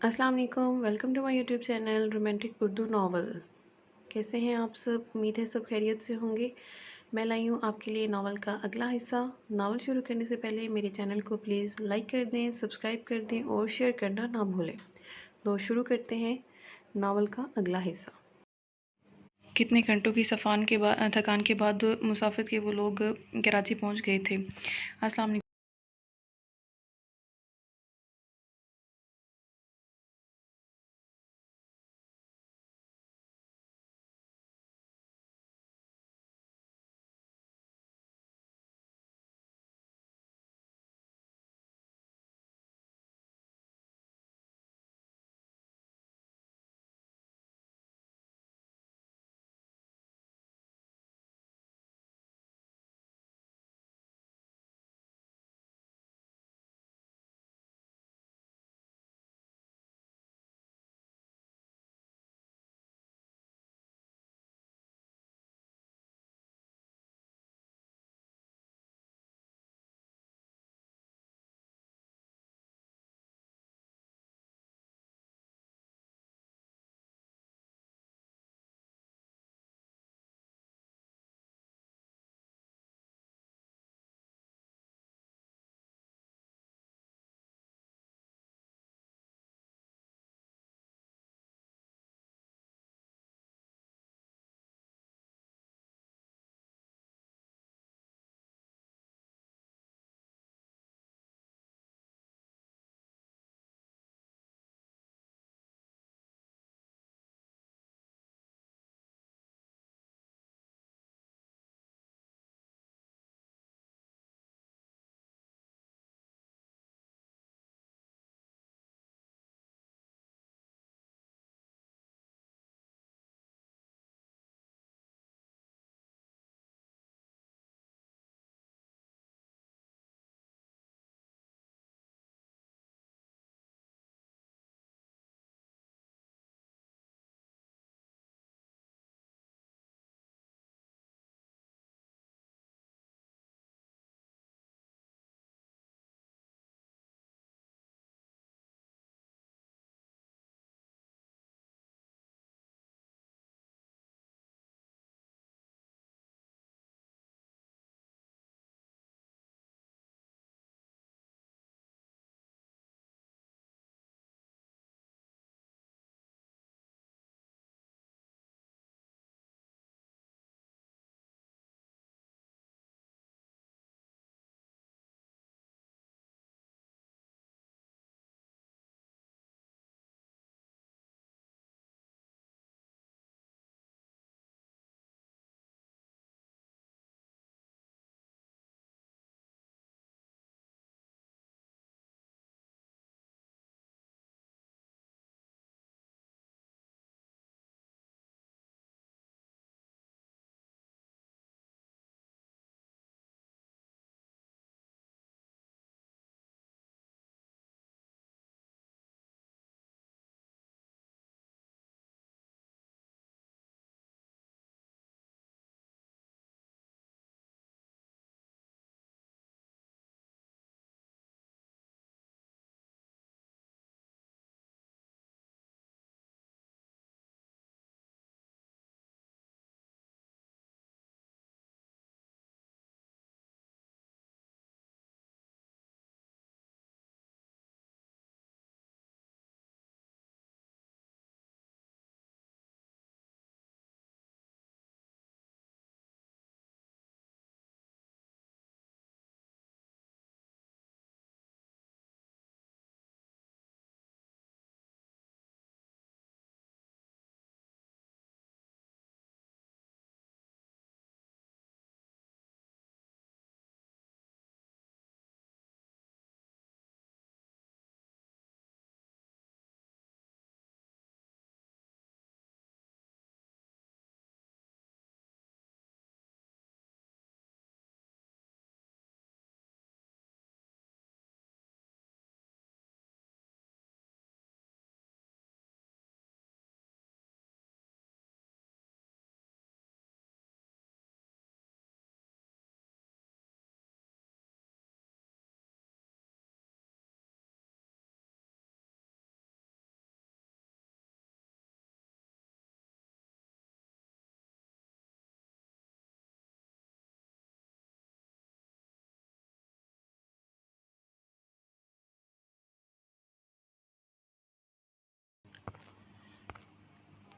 अस्सलाम वालेकुम, welcome to my YouTube channel romantic Urdu novel. कैसे हैं आप सब? उम्मीद है सब खैरियत से होंगे। मैं लाई हूँ आपके लिए नावल का अगला हिस्सा। नावल शुरू करने से पहले मेरे चैनल को प्लीज़ लाइक कर दें, सब्सक्राइब कर दें और शेयर करना ना भूलें। तो शुरू करते हैं नावल का अगला हिस्सा। कितने घंटों की थकान के बाद मुसाफिर के वो लोग कराची पहुँच गए थे। अस्सलाम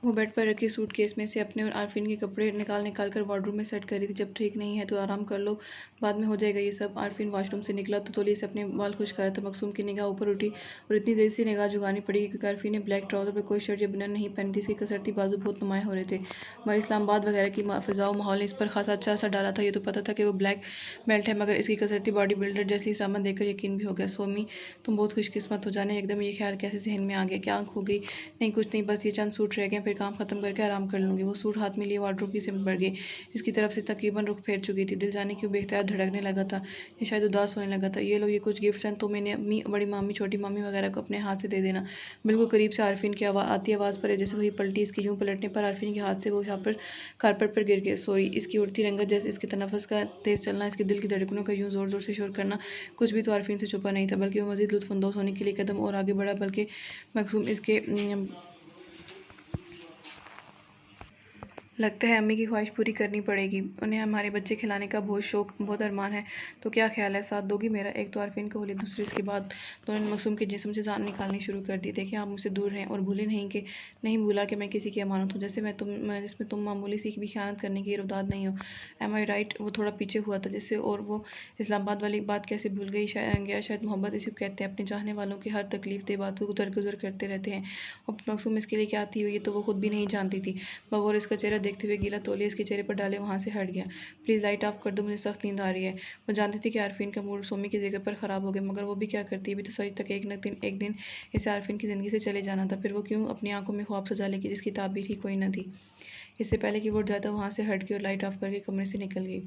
वो बेड पर रखी सूटकेस में से अपने और आरफीन के कपड़े निकाल निकाल कर वार्डरोब में सेट कर रही थी। जब ठीक नहीं है तो आराम कर लो, बाद में हो जाएगा ये सब। आरफीन वॉशरूम से निकला तो तौलिए से अपने बाल खुश कर रहा था। मकसूम की निगाह ऊपर उठी और इतनी देर से निगाह झुकानी पड़ी क्योंकि आरफीन ने ब्लैक ट्राउजर पर कोई शर्ट या बनियान नहीं पहनी थी। इसकी कसरती बाजू बहुत नुमाया हो रहे थे, मगर इस्लामाबाद वगैरह की फिजा माहौल ने इस पर खासा अच्छा असर डाला था। ये तो पता था कि वो ब्लैक बेल्ट है, मगर इसकी कसरती बॉडी बिल्डर जैसी सामान देखकर यकीन भी हो गया। सोमी, तुम बहुत खुशकिस्मत हो। जाने एकदम ये ख्याल कैसे जहन में आ गया? क्या आंख हो गई? नहीं कुछ नहीं, बस ये चंद सूट रह गए, फिर काम खत्म करके आराम कर लूँगी। वो सूट हाथ में लिए वार्डरोब की सिमट बढ़ गई। इसकी तरफ से तकरीबन रुख फेर चुकी थी। दिल जाने क्यों बेख्तियार धड़कने लगा था। ये शायद उदास होने लगा था। ये लो, ये कुछ गिफ्ट हैं, तो मैंने अम्मी, बड़ी मामी, छोटी मामी वगैरह को अपने हाथ से दे देना। बिल्कुल करीब से आरफीन की आती आवाज़ पर जैसे वही पलटी। इसकी यूँ पलटने पर आरफीन के हाथ से वो शापर कारपेट पर गिर गए। सॉरी। इसकी उड़ती रंगत, जैसे इसके तनफ़्फ़ुस का तेज़ चलना, इसके दिल की धड़कनों का यूँ ज़ोर ज़ोर से शोर करना, कुछ भी तो आरफीन से छुपा नहीं था। बल्कि वो मज़ीद लुत्फ़अंदोज़ होने के लिए कदम और आगे बढ़ा। बल्कि मकसूम इसके लगता है अम्मी की ख्वाहिश पूरी करनी पड़ेगी। उन्हें हमारे बच्चे खिलाने का बहुत शौक, बहुत अरमान है। तो क्या ख्याल है, साथ दोगी मेरा? एक तो आरफीन को बोली, दूसरी इसके बाद दोनों ने मकसूम के जिस्म से जान निकालनी शुरू कर दी। देखिए, आप मुझसे दूर रहें और भूले नहीं कि नहीं भूला कि मैं किसी की अमानत हूँ, जिसमें तुम मामूली सी भी खयानत करने की इरादात नहीं हो। एम आई राइट? वो थोड़ा पीछे हुआ था जिससे, और वो इस्लामाबाद वाली बात कैसे भूल गई? शायद मोहब्बत इसी को कहते हैं, अपने चाहने वालों की हर तकलीफ दे बात को दरगुजर करते रहते हैं। और मकसूम इसके लिए क्या थी हुई, ये तो वो खुद भी नहीं जानती थी। बगौर इसका चेहरा देखते हुए गीला तौलिया इसके चेहरे पर डाले वहाँ से हट गया। प्लीज़ लाइट ऑफ कर दो, मुझे सख्त नींद आ रही है। वो जानती थी कि आरफीन का मूड सोमी की जगह पर ख़राब हो गया, मगर वो भी क्या करती। अभी तो सच तक एक दिन इसे आरफीन की ज़िंदगी से चले जाना था। फिर वो क्यों अपनी आंखों में ख्वाब सजा लेगी जिसकी ताबीर ही कोई न थी। इससे पहले कि वो ज़्यादा वहाँ से हट गई और लाइट ऑफ करके कमरे से निकल गई।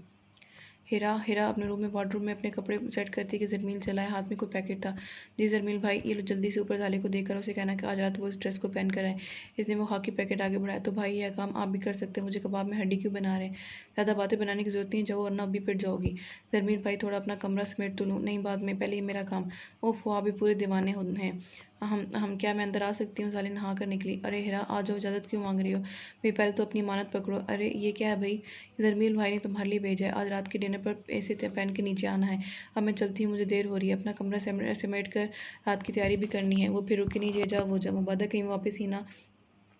हीरा अपने रूम में वार्डरूम में अपने कपड़े सेट करती कि ज़रमील चलाए। हाथ में कोई पैकेट था। जी ज़रमील भाई, ये लो जल्दी से। ऊपर थाली को देखकर उसे कहना कि आज रात वो इस ड्रेस को पहन कर आए। इसने वो खाकी पैकेट आगे बढ़ाया। तो भाई, यह काम आप भी कर सकते हैं। मुझे कबाब में हड्डी क्यों बना रहे हैं? ज़्यादा बातें बनाने की ज़रूरत नहीं, जाओ वरना अभी पिट जाओगी। ज़रमील भाई, थोड़ा अपना कमरा समेट तो लूँ। नहीं, बाद में, पहले ये मेरा काम। ओफ, वो अभी पूरे दीवाने हैं। हम क्या, मैं अंदर आ सकती हूँ? साली नहा कर निकली। अरे हीरा, आ जाओ, इजाज़त क्यों मांग रही हो? भाई पहले तो अपनी मानत पकड़ो। अरे ये क्या है भाई? ज़रमील भाई ने तुम्हारे लिए भेजा है, आज रात के डिनर पर ऐसे पहन के नीचे आना है। अब मैं चलती हूँ, मुझे देर हो रही है। अपना कमरा समेट कर रात की तैयारी भी करनी है। वो फिर रुकी नहीं, ये जा वो जा, मुबादा कहीं वापस ही ना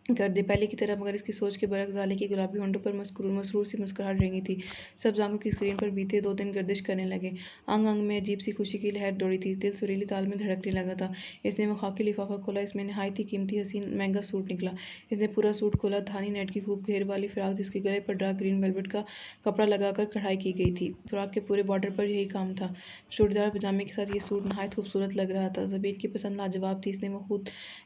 कर दे पहले की तरह। मगर इसकी सोच के बरक्स जाले की गुलाबी होंठों पर मसरूर सी मुस्कुराहट रेंगी थी। सब आंखों की स्क्रीन पर बीते 2 दिन गर्दिश करने लगे। अंग अंग में अजीब सी खुशी की लहर दौड़ी थी। दिल सुरीली ताल में धड़कने लगा था। इसने वो खाकी लिफाफा खोला। इसमें नहायत ही कीमती हसीन महंगा सूट निकला। इसने पूरा सूट खोला। धानी नेट की खूब घेर वाली फ्राक, जिसके गले पर डार्क ग्रीन वेलवेट का कपड़ा लगाकर कढ़ाई की गई थी। फ्राक के पूरे बॉर्डर पर यही काम था। चूड़ीदार पजामे के साथ ये सूट नहायत खूबसूरत लग रहा था। जबीर की पसंद लाजवाब थी।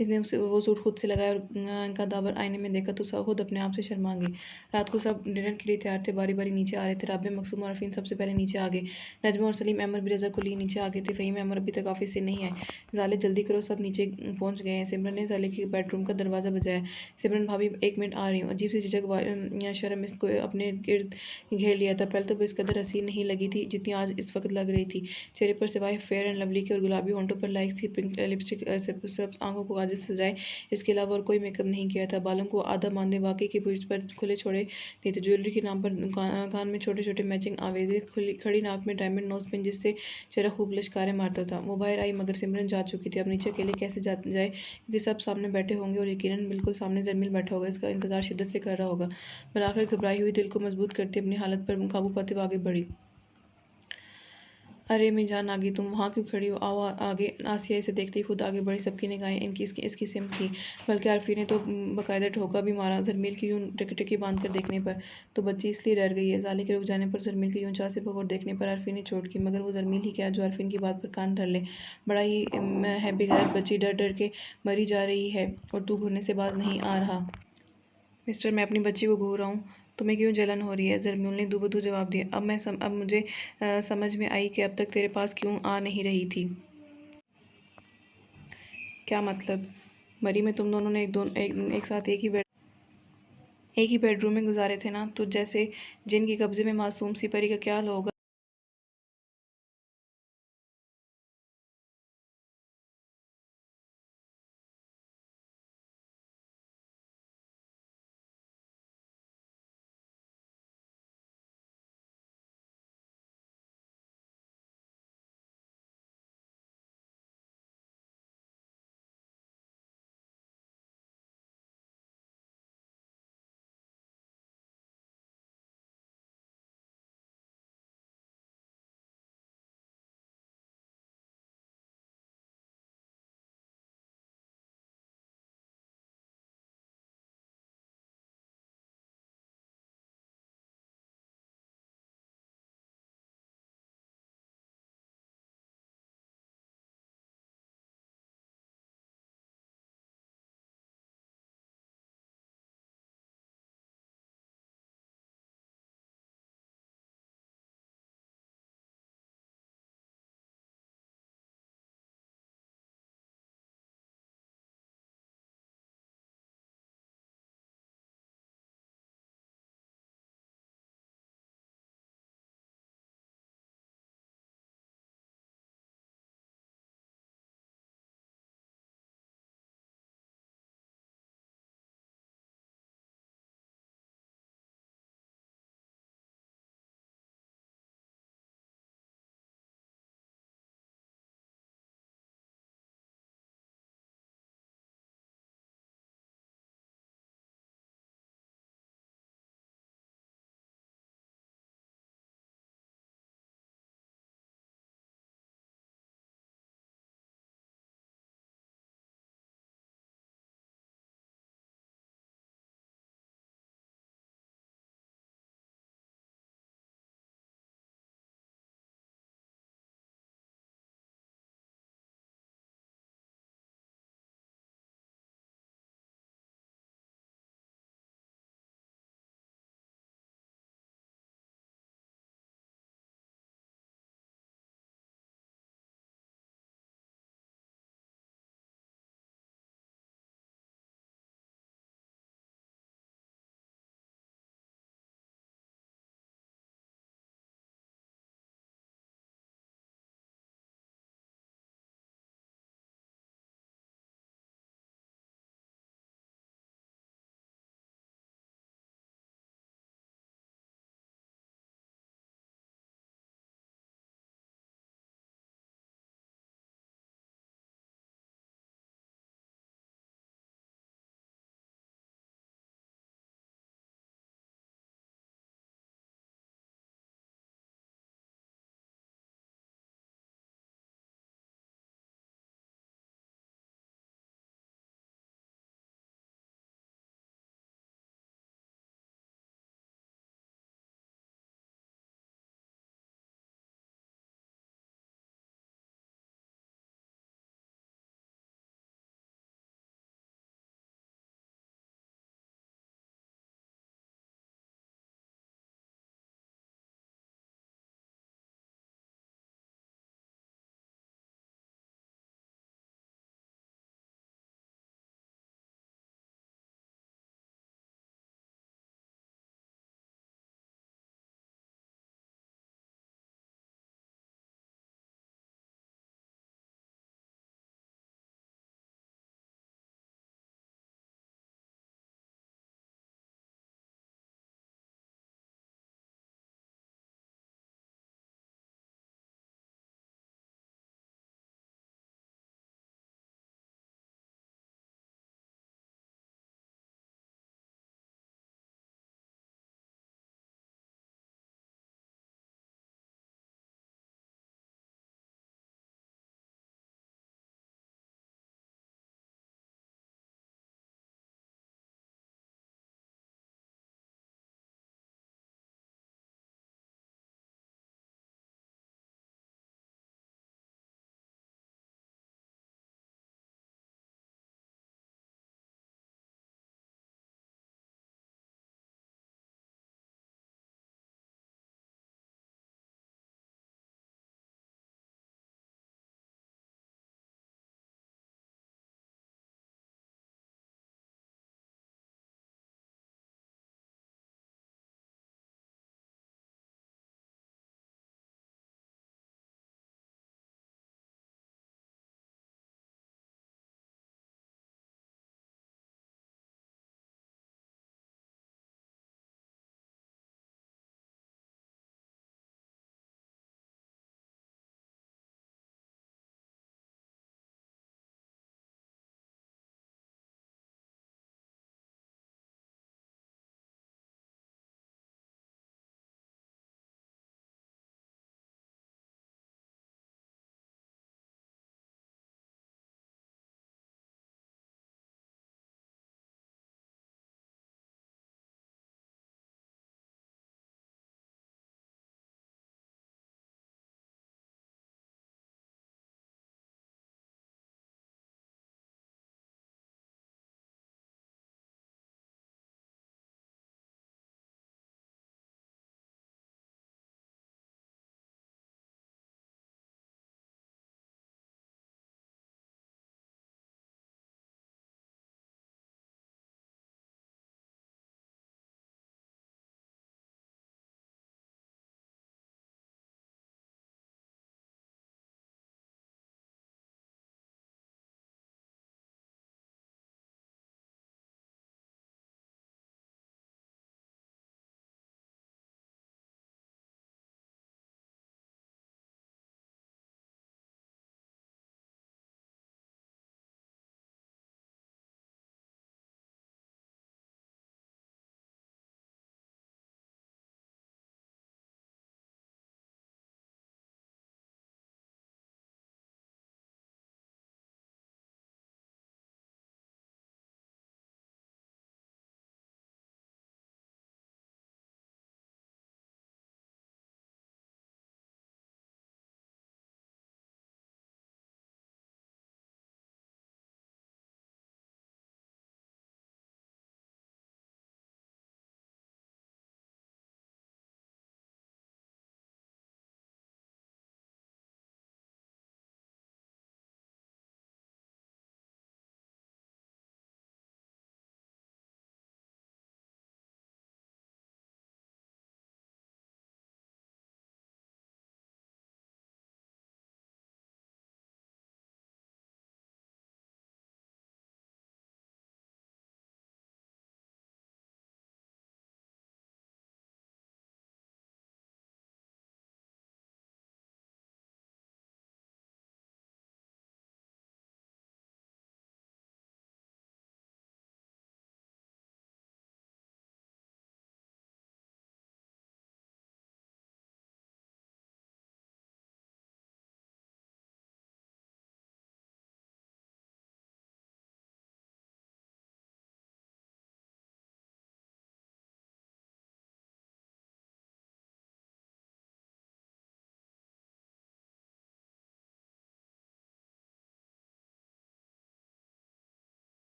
इसने उसे वो सूट खुद से लगाया और इनका दावर आईने में देखा तो सब खुद अपने आप से शर्मा गई। रात को सब डिनर के लिए तैयार थे। बारी बारी नीचे आ रहे थे। राबिया, मकसूम और अरफीन सबसे पहले नीचे आ गए। नजमा और सलीम अहमद भी रज़ा को लिए नीचे आ गए थे। फ़हीम अहमद अभी तक ऑफिस से नहीं आए। ज़ाले जल्दी करो, सब नीचे पहुंच गए हैं। सिमरन ने ज़ाले के बेडरूम का दरवाज़ा बजाया। सिमरन भाभी, 1 मिनट आ रही हूँ। अजीब सी झिझक शर्म इसको अपने गिर्द घेर लिया था। पहले तो वो इस कदर हसीन नहीं लगी थी जितनी आज इस वक्त लग रही थी। चेहरे पर सिवाय फेयर एंड लवली के और गुलाबी होंठों पर लाइक सी पिंक लिपस्टिक, सब आंखों को काजल से सजाए इसके अलावा और कोई मेकअप नहीं किया था। बालों को आधा बांधे वाकई की पुष्ट पर खुले छोड़े नहीं थे। ज्वेलरी के नाम पर कान में छोटे छोटे मैचिंग आवेजे, खड़ी नाक में डायमंड नोज पिन जिससे चेहरा खूब लश्कारे मारता था। वो बाहर आई, मगर सिमरन जा चुकी थी। अब नीचे अकेले कैसे जाए, क्योंकि सब सामने बैठे होंगे और यकीनन बिल्कुल सामने जरमील बैठा होगा। इसका इंतजार शिद्दत से कर रहा होगा। पर आखिर घबराई हुई दिल को मजबूत करती अपनी हालत पर काबू पाते हुए आगे बढ़ी। अरे मैं जान आ गई, तुम वहाँ क्यों खड़ी हो? आओ आगे। आसिया इसे देखते ही खुद आगे बढ़ी। सबकी निगाहें इसकी सिम थी। बल्कि आरफी ने तो बाकायदा ठोका भी मारा जरमील की यूं टिकी बांध कर देखने पर। तो बच्ची इसलिए डर गई है। जाले के रुक जाने पर जरमील के यूं चाह से बगौर देखने पर आरफी ने चोट की, मगर वो जरमील ही क्या जो आरफीन की बात पर कान धर ले। बड़ा ही है बेगैरत बच्ची, डर डर के मरी जा रही है और तू घूरने से बाज नहीं आ रहा। मिस्टर, मैं अपनी बच्ची को घूर रहा हूँ। तुम्हें क्यों जलन हो रही है? जरमील ने दुबदू जवाब दिया। अब मुझे समझ में आई कि अब तक तेरे पास क्यों आ नहीं रही थी। क्या मतलब? मरी में तुम दोनों ने एक साथ एक ही बेडरूम में गुजारे थे ना? तो जैसे जिन के कब्जे में मासूम सी परी का क्या हाल होगा।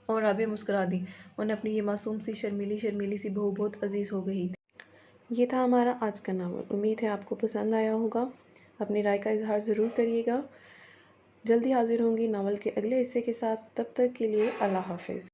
और राबिया मुस्कुरा दी। उन्हें अपनी ये मासूम सी शर्मीली शर्मीली सी बहू बहुत अजीज़ हो गई थी। ये था हमारा आज का नावल। उम्मीद है आपको पसंद आया होगा। अपनी राय का इजहार ज़रूर करिएगा। जल्दी हाजिर होंगी नावल के अगले हिस्से के साथ। तब तक के लिए अल्लाह हाफिज़।